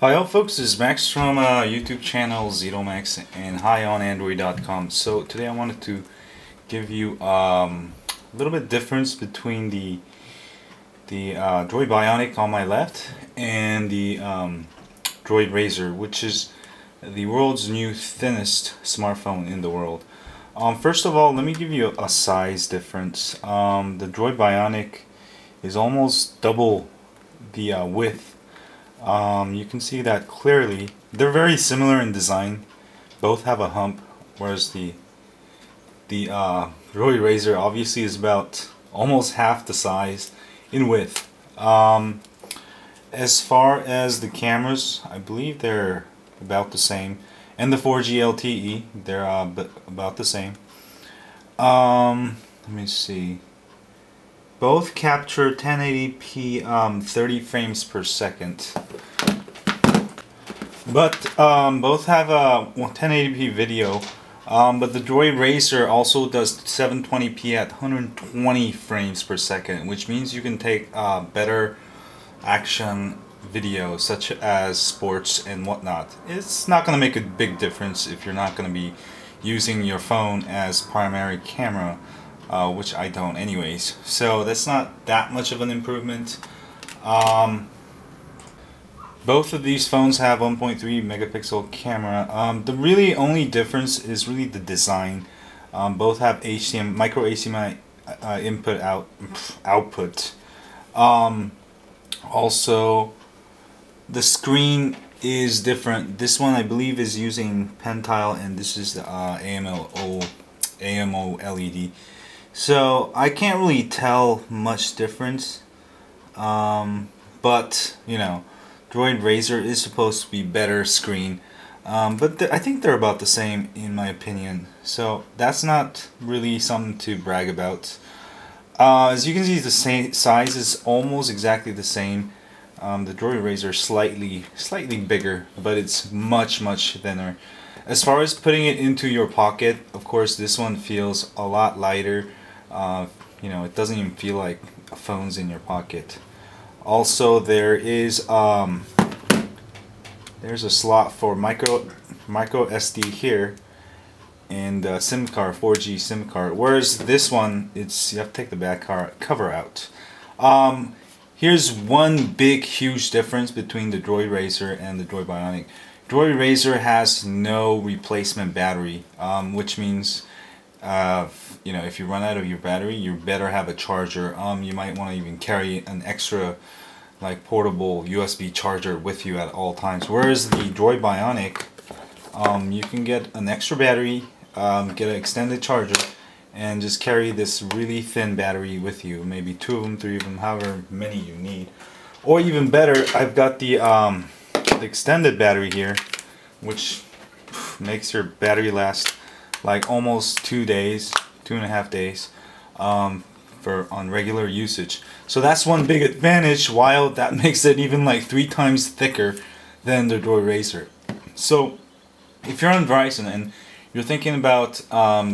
Hi all folks, this is Max from YouTube channel ZeroMax and HighOnAndroid.com. So today I wanted to give you a little bit difference between the Droid Bionic on my left and the Droid Razr, which is the world's new thinnest smartphone in the world. First of all, let me give you a size difference. The Droid Bionic is almost double the width. You can see that clearly. They're very similar in design. Both have a hump, whereas the Droid Razr obviously is about almost half the size in width. As far as the cameras, I believe they're about the same, and the 4G LTE, they're about the same. Let me see. Both capture 1080p 30 frames per second, but both have a 1080p video, but the Droid Razr also does 720p at 120 frames per second, which means you can take better action videos such as sports and whatnot. It's not going to make a big difference if you're not going to be using your phone as primary camera, which I don't anyways, so that's not that much of an improvement. Both of these phones have 1.3 megapixel camera. The really only difference is really the design. Both have HDMI, micro HDMI output. Also, the screen is different. This one I believe is using Pentile, and this is the AMOLED. So I can't really tell much difference, but you know, Droid Razr is supposed to be better screen, but I think they're about the same in my opinion, so that's not really something to brag about. As you can see, the same size is almost exactly the same. The Droid Razr is slightly bigger, but it's much thinner. As far as putting it into your pocket, of course this one feels a lot lighter. You know, it doesn't even feel like a phone's in your pocket. Also, there is there's a slot for micro SD here, and SIM card, 4G SIM card. Whereas this one, you have to take the back cover out. Here's one big huge difference between the Droid Razr and the Droid Bionic. Droid Razr has no replacement battery, which means you know, if you run out of your battery, you better have a charger. You might want to even carry an extra, like, portable USB charger with you at all times. Whereas the Droid Bionic, you can get an extra battery, get an extended charger, and just carry this really thin battery with you. Maybe 2 of them, 3 of them, however many you need. Or even better, I've got the extended battery here, which makes your battery last like almost 2 days, 2.5 days, on regular usage. So that's one big advantage, while that makes it even like 3 times thicker than the Droid Razr. So if you're on Verizon and you're thinking about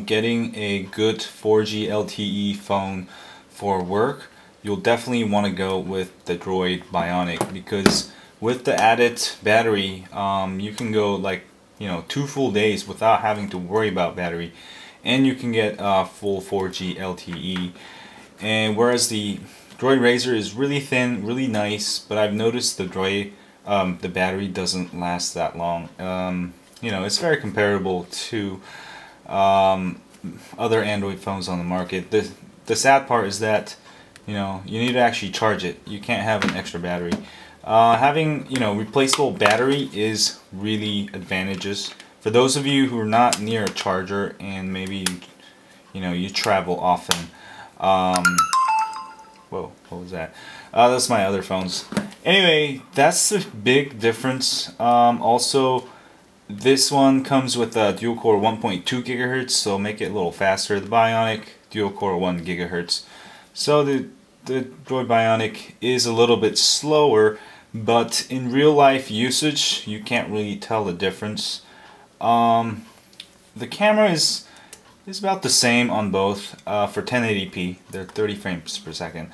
getting a good 4G LTE phone for work, you'll definitely want to go with the Droid Bionic, because with the added battery, you can go like, you know, 2 full days without having to worry about battery, and you can get full 4G LTE. And whereas the Droid Razr is really thin, really nice, but I've noticed the battery doesn't last that long. You know, it's very comparable to other Android phones on the market. The sad part is that, you know, you need to actually charge it. You can't have an extra battery. Having, you know, replaceable battery is really advantageous for those of you who are not near a charger and maybe, you know, you travel often. Whoa, what was that? That's my other phones. Anyway, that's the big difference. Also, this one comes with a dual core 1.2 gigahertz, so make it a little faster. The Bionic dual core 1 gigahertz. So the Droid Bionic is a little bit slower, but in real life usage you can't really tell the difference. The camera is about the same on both for 1080p. They're 30 frames per second.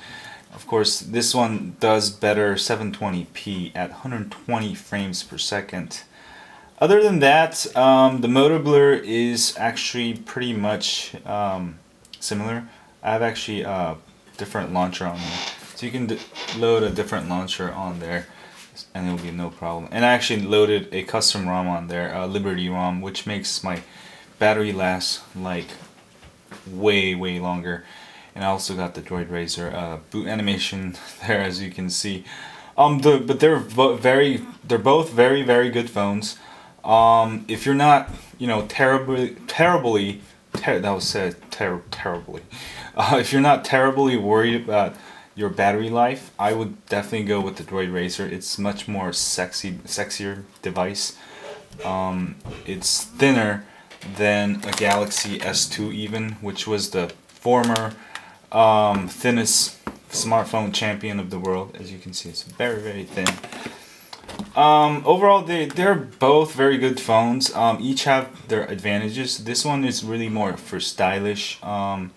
Of course, this one does better 720p at 120 frames per second. Other than that, the motor blur is actually pretty much similar. I have actually a different launcher on there, so you can load a different launcher on there and it'll be no problem. And I actually loaded a custom ROM on there, a Liberty ROM, which makes my battery last like way longer. And I also got the Droid Razr boot animation there, as you can see. But they're both very good phones. If you're not, you know, terribly, if you're not terribly worried about your battery life, I would definitely go with the Droid Razr. It's much more sexier device. It's thinner than a Galaxy S2 even, which was the former thinnest smartphone champion of the world. As you can see, it's very thin. Overall, they're both very good phones. Each have their advantages. This one is really more for stylish, and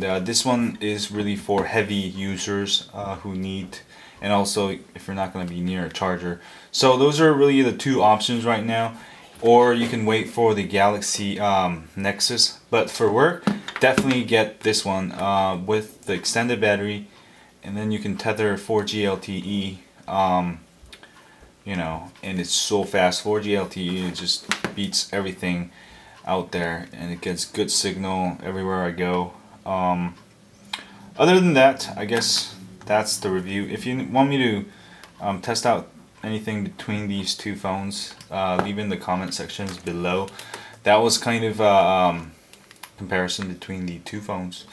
this one is really for heavy users who need, and also if you're not going to be near a charger. So those are really the two options right now. Or you can wait for the Galaxy Nexus. But for work, definitely get this one with the extended battery, and then you can tether 4G LTE. You know, and it's so fast. 4G LTE, it just beats everything out there, and it gets good signal everywhere I go. Other than that, I guess that's the review. If you want me to test out anything between these two phones, leave in the comment sections below. That was kind of a comparison between the two phones,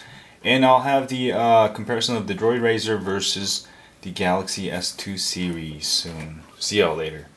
and I'll have the comparison of the Droid Razr versus the Galaxy S2 series soon. See y'all later.